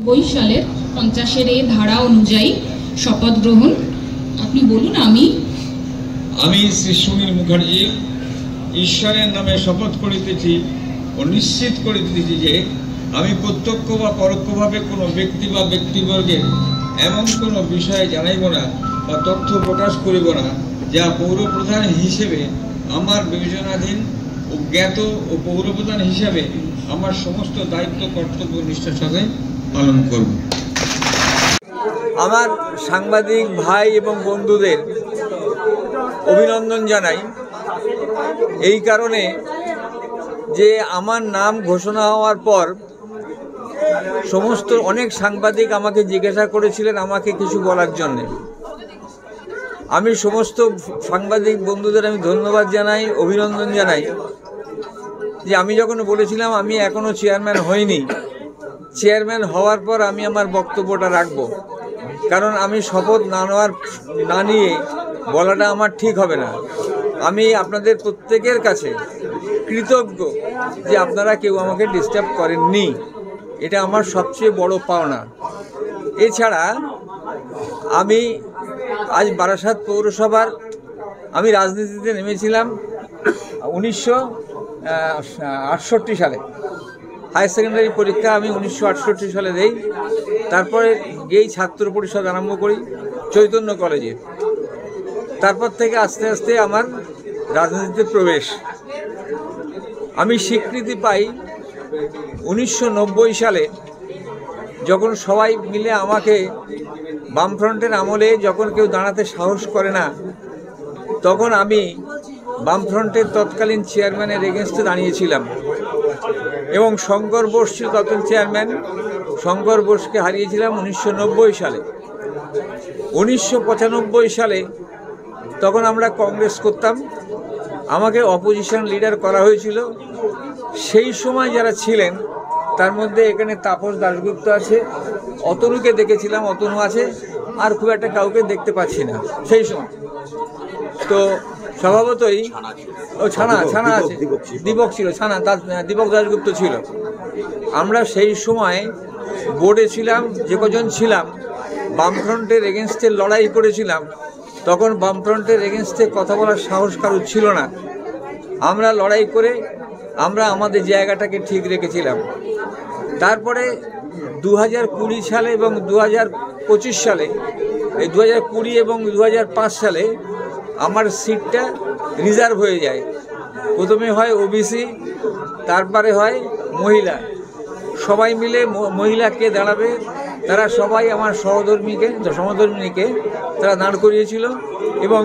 সালের 50-এর এ ধারা অনুযায়ী শপথ গ্রহণ। আপনি বলুন। আমি শ্রী সুনীল মুখার্জি ঈশ্বরের নামে শপথ করিতেছি ও নিশ্চিত করিতেছি যে আমি প্রত্যক্ষ বা পরোক্ষভাবে কোনো ব্যক্তি বা ব্যক্তিবর্গের এমন কোনো বিষয়ে জানাইব না বা তথ্য প্রকাশ করিব না যা পৌরপ্রধান হিসেবে আমার বিবেচনাধীন ও জ্ঞাত ও পৌরপ্রধান হিসাবে আমার সমস্ত দায়িত্ব কর্তব্য নিষ্ঠার সাথে পালন করব। আমার সাংবাদিক ভাই এবং বন্ধুদের অভিনন্দন জানাই এই কারণে যে আমার নাম ঘোষণা হওয়ার পর সমস্ত অনেক সাংবাদিক আমাকে জিজ্ঞাসা করেছিলেন আমাকে কিছু বলার জন্যে। আমি সমস্ত সাংবাদিক বন্ধুদের আমি ধন্যবাদ জানাই, অভিনন্দন জানাই যে আমি যখন বলেছিলাম আমি এখনও চেয়ারম্যান হইনি, চেয়ারম্যান হওয়ার পর আমি আমার বক্তব্যটা রাখব। কারণ আমি শপথ না নিয়ে বলাটা আমার ঠিক হবে না। আমি আপনাদের প্রত্যেকের কাছে কৃতজ্ঞ যে আপনারা কেউ আমাকে ডিস্টার্ব করেননি, এটা আমার সবচেয়ে বড় পাওনা। এছাড়া আমি আজ বারাসাত পৌরসভার আমি রাজনীতিতে নেমেছিলাম 1968 সালে। হায়ার সেকেন্ডারি পরীক্ষা আমি 1968 সালে দেই। তারপরে গিয়েই ছাত্র পরিষদ আরম্ভ করি চৈতন্য কলেজে। তারপর থেকে আস্তে আস্তে আমার রাজনীতিতে প্রবেশ। আমি স্বীকৃতি পাই 1990 সালে, যখন সবাই মিলে আমাকে বামফ্রন্টের আমলে যখন কেউ দাঁড়াতে সাহস করে না, তখন আমি বামফ্রন্টের তৎকালীন চেয়ারম্যানের এগেনস্টে দাঁড়িয়েছিলাম এবং শঙ্কর বোস ছিল তখন চেয়ারম্যান। শঙ্কর বোসকে হারিয়েছিলাম 1990 সালে। 1995 সালে তখন আমরা কংগ্রেস করতাম, আমাকে অপোজিশন লিডার করা হয়েছিল। সেই সময় যারা ছিলেন তার মধ্যে এখানে তাপস দাশগুপ্ত আছে, অতনুকে দেখেছিলাম, অতনু আছে, আর খুব একটা কাউকে দেখতে পাচ্ছি না সেই সময়। তো স্বভাবতই ছানা আছে, দীপক ছিল, দীপক দাশগুপ্ত ছিল। আমরা সেই সময় বোর্ডে ছিলাম, যে কজন ছিলাম বামফ্রন্টের এগেনস্টে লড়াই করেছিলাম। তখন বামফ্রন্টের এগেনস্টে কথা বলার সাহস কারোর ছিল না। আমরা লড়াই করে আমরা আমাদের জায়গাটাকে ঠিক রেখেছিলাম। তারপরে 2020 সালে এবং 2025 সালে, এই 2020 এবং 2005 সালে আমার সিটটা রিজার্ভ হয়ে যায়। প্রথমে হয় ওবিসি, তারপরে হয় মহিলা। সবাই মিলে মহিলা কে দাঁড়াবে, তারা সবাই আমার সহধর্মিনীকে তারা দাঁড় করিয়েছিল এবং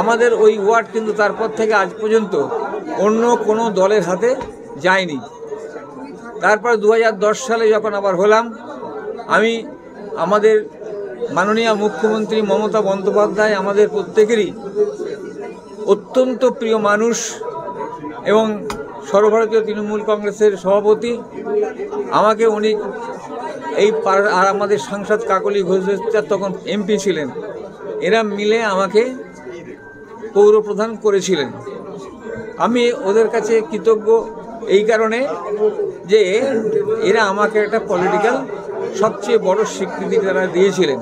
আমাদের ওই ওয়ার্ড কিন্তু তারপর থেকে আজ পর্যন্ত অন্য কোনো দলের হাতে যায়নি। তারপর 2010 সালে যখন আবার হলাম, আমি আমাদের মাননীয় মুখ্যমন্ত্রী মমতা বন্দ্যোপাধ্যায় আমাদের প্রত্যেকেরই অত্যন্ত প্রিয় মানুষ এবং সর্বভারতীয় তৃণমূল কংগ্রেসের সভাপতি। আমাকে উনি আর আমাদের সাংসদ কাকলি ঘোষ তখন এমপি ছিলেন, এরা মিলে আমাকে পৌরপ্রধান করেছিলেন। আমি ওদের কাছে কৃতজ্ঞ এই কারণে যে এরা আমাকে একটা পলিটিক্যাল সবচেয়ে বড় স্বীকৃতি তারা দিয়েছিলেন।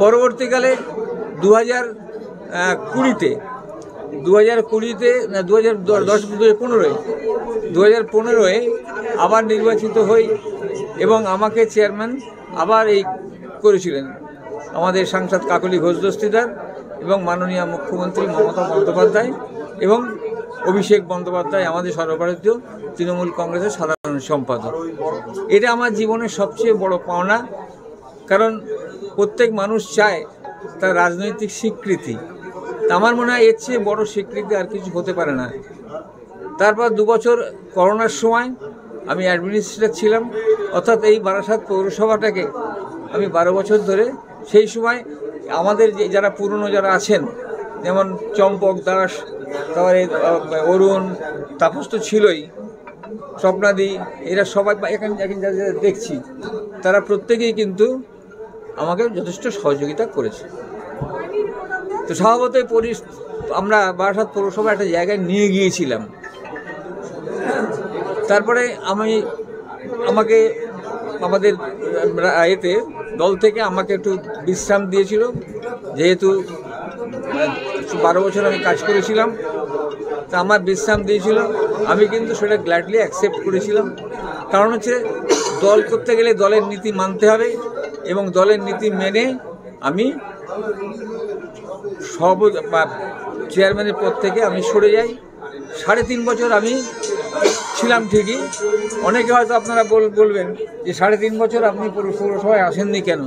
পরবর্তীকালে 2015-এ আবার নির্বাচিত হই এবং আমাকে চেয়ারম্যান আবার করেছিলেন আমাদের সাংসদ কাকলি ঘোষ দস্তিদার এবং মাননীয় মুখ্যমন্ত্রী মমতা বন্দ্যোপাধ্যায় এবং অভিষেক বন্দ্যোপাধ্যায়, আমাদের সর্বভারতীয় তৃণমূল কংগ্রেসের সাধারণ সম্পাদক। এটা আমার জীবনের সবচেয়ে বড় পাওনা, কারণ প্রত্যেক মানুষ চায় তার রাজনৈতিক স্বীকৃতি। তা আমার মনে হয় এর চেয়ে বড় স্বীকৃতি আর কিছু হতে পারে না। তারপর 2 বছর করোনার সময় আমি অ্যাডমিনিস্ট্রেটর ছিলাম, অর্থাৎ এই বারাসাত পৌরসভাটাকে আমি 12 বছর ধরে, সেই সময় আমাদের যারা পুরনো যারা আছেন, যেমন চম্পক দাস, তারপরে অরুণ, তাপস তো ছিলই, স্বপ্নাদি, এরা সবাই এখানে যারা দেখছি তারা প্রত্যেকেই কিন্তু আমাকে যথেষ্ট সহযোগিতা করেছে। তো স্বভাবতই আমরা বারাসাত পৌরসভা একটা জায়গায় নিয়ে গিয়েছিলাম। তারপরে আমাকে আমাদের এতে দল থেকে আমাকে একটু বিশ্রাম দিয়েছিল, যেহেতু 12 বছর আমি কাজ করেছিলাম, তা আমার বিশ্রাম দিয়েছিল। আমি কিন্তু সেটা গ্ল্যাডলি অ্যাকসেপ্ট করেছিলাম। কারণ হচ্ছে দল করতে গেলে দলের নীতি মানতে হবে, এবং দলের নীতি মেনে আমি চেয়ারম্যানের পদ থেকে আমি সরে যাই। 3.5 বছর আমি ছিলাম ঠিকই। অনেকে হয়তো আপনারা বলবেন যে 3.5 বছর আপনি পৌরসভায় আসেননি কেন,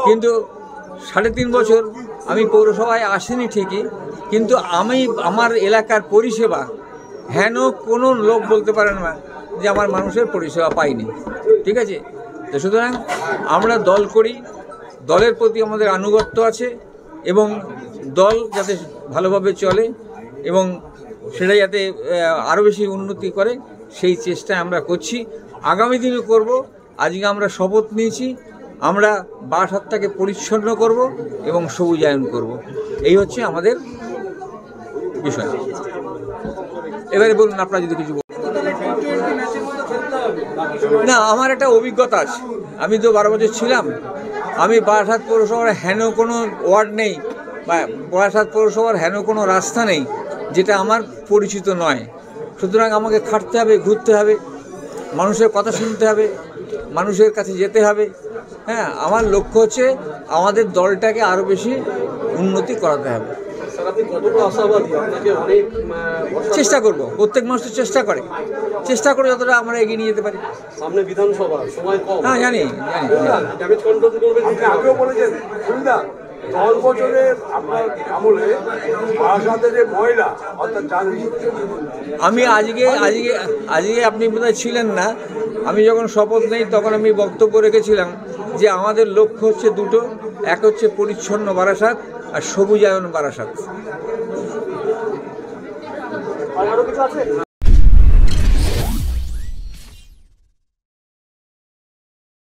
কিন্তু 3.5 বছর আমি পৌরসভায় আসিনি ঠিকই, কিন্তু আমি আমার এলাকার পরিষেবা হেন কোনো লোক বলতে পারেন না যে আমার মানুষের পরিষেবা পাইনি। ঠিক আছে, তো সুতরাং আমরা দল করি, দলের প্রতি আমাদের আনুগত্য আছে, এবং দল যাতে ভালোভাবে চলে এবং সেটা যাতে আরও বেশি উন্নতি করে সেই চেষ্টা আমরা করছি, আগামী দিনে করব। আজকে আমরা শপথ নিয়েছি, আমরা বারাসাতটাকে পরিচ্ছন্ন করব এবং সবুজায়ন করব। এই হচ্ছে আমাদের বিষয়। এবারে বলুন আপনারা যদি কিছু না, আমার একটা অভিজ্ঞতা আছে। আমি তো 12 বছর ছিলাম। আমি বারাসাত পৌরসভার হেন কোনো ওয়ার্ড নেই, বা বারাসাত পৌরসভার হেন কোনো রাস্তা নেই যেটা আমার পরিচিত নয়। সুতরাং আমাকে খাটতে হবে, ঘুরতে হবে, মানুষের কথা শুনতে হবে, মানুষের কাছে যেতে হবে। হ্যাঁ, আমার লক্ষ্য হচ্ছে আমাদের দলটাকে আরও বেশি উন্নতি করাতে হবে। চেষ্টা করব, প্রত্যেক মানুষ তো চেষ্টা করে যতটা আমরা এগিয়ে নিয়ে যেতে পারি। সামনে বিধানসভা, সময় কম। হ্যাঁ, জানি। আগেও বলেছেন 10 বছরের আপনার আমলে বারাসাতে যে মহিলা অর্থাৎ আমি আজকে আপনি বোধহয় ছিলেন না, আমি যখন শপথ নেই তখন আমি বক্তব্য রেখেছিলাম যে আমাদের লক্ষ্য হচ্ছে দুটো, এক হচ্ছে পরিচ্ছন্ন বারাসাত আর সবুজায়ন বারাসাত।